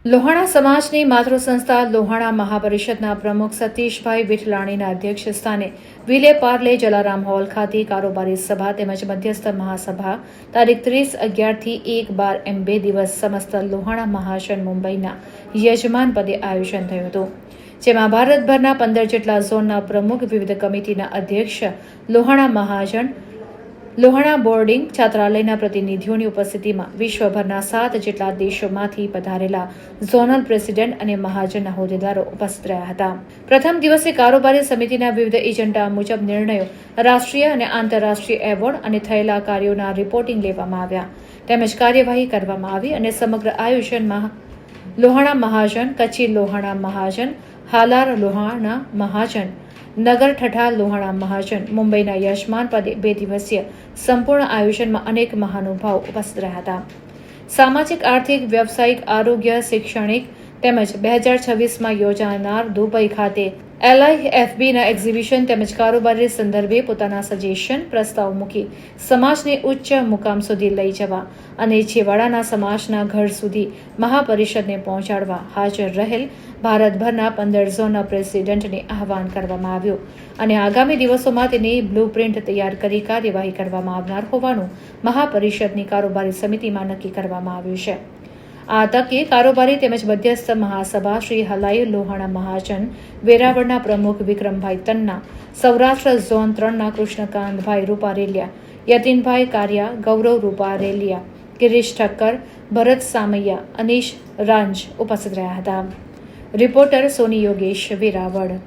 લોહાણા સમાજની માતૃ સંસ્થા લોહાણા મહાપરિષદના પ્રમુખ સતીશભાઈ વિઠલાણીના અધ્યક્ષ સ્થાને વિલે પાર્લે જલારામ હોલ ખાતે કારોબારી સભા તેમજ મધ્યસ્થ મહાસભા તારીખ 30/11 થી 1/12 એમ 2 દિવસ સમસ્ત લોહાણા મહાજન મુંબઈના યજમાન પદે આયોજન થયું હતું, જેમાં ભારતભરના 15 જેટલા ઝોનના પ્રમુખ, વિવિધ કમિટીના અધ્યક્ષ, લોહાણા મહાજન, લોહાણા બોર્ડિંગ છાત્રાલયના પ્રતિનિધિઓની ઉપસ્થિતિમાં વિશ્વભરના 7 જેટલા દેશોમાંથી પધારેલા ઝોનલ પ્રેસિડેન્ટ અને મહાજનના હોદ્દેદારો ઉપસ્થિત રહ્યા હતા. પ્રથમ દિવસે કારોબારી સમિતિના વિવિધ એજન્ડા મુજબ નિર્ણયો, રાષ્ટ્રીય અને આંતરરાષ્ટ્રીય એવોર્ડ અને થયેલા કાર્યોના રિપોર્ટિંગ લેવામાં આવ્યા તેમજ કાર્યવાહી કરવામાં આવી અને સમગ્ર આયોજનમાં લોહાણા મહાજન, કચ્છી લોહાણા મહાજન, હાલાર લોહાણા મહાજન, નગર ઠઠા લોહાણા મહાજન મુંબઈના યજમાન પદે 2 દિવસીય સંપૂર્ણ આયોજનમાં અનેક મહાનુભાવો ઉપસ્થિત રહ્યા હતા. સામાજિક, આર્થિક, વ્યવસાયિક, આરોગ્ય, શૈક્ષણિક તેમજ 2026માં યોજાનાર દુબઈ ખાતે LIFBના એક્ઝિબિશન તેમજ કારોબારી સંદર્ભે પોતાના સજેશન, પ્રસ્તાવ મૂકી સમાજને ઉચ્ચ મુકામ સુધી લઈ જવા અને છેવાડાના સમાજના ઘર સુધી મહાપરિષદને પહોંચાડવા હાજર રહેલ ભારતભરના 15 ઝોનના પ્રેસિડેન્ટને આહવાન કરવામાં આવ્યું અને આગામી દિવસોમાં તેની બ્લુપ્રિન્ટ તૈયાર કરી કાર્યવાહી કરવામાં આવનાર હોવાનું મહાપરિષદની કારોબારી સમિતિમાં નક્કી કરવામાં આવ્યું છે. આ તકે કારોબારી તેમજ મધ્યસ્થ મહાસભા શ્રી હલાઈ લોહાણા મહાજન વેરાવળના પ્રમુખ વિક્રમભાઈ તન્ના, સૌરાષ્ટ્ર ઝોન 3ના કૃષ્ણકાંતભાઈ રૂપારેલિયા, યતીનભાઈ કારિયા, ગૌરવ રૂપારેલિયા, ગિરીશ ઠક્કર, ભરત સામૈયા, અનીશ રાંજ ઉપસ્થિત રહ્યા હતા. રિપોર્ટર સોની યોગેશ, વેરાવળ.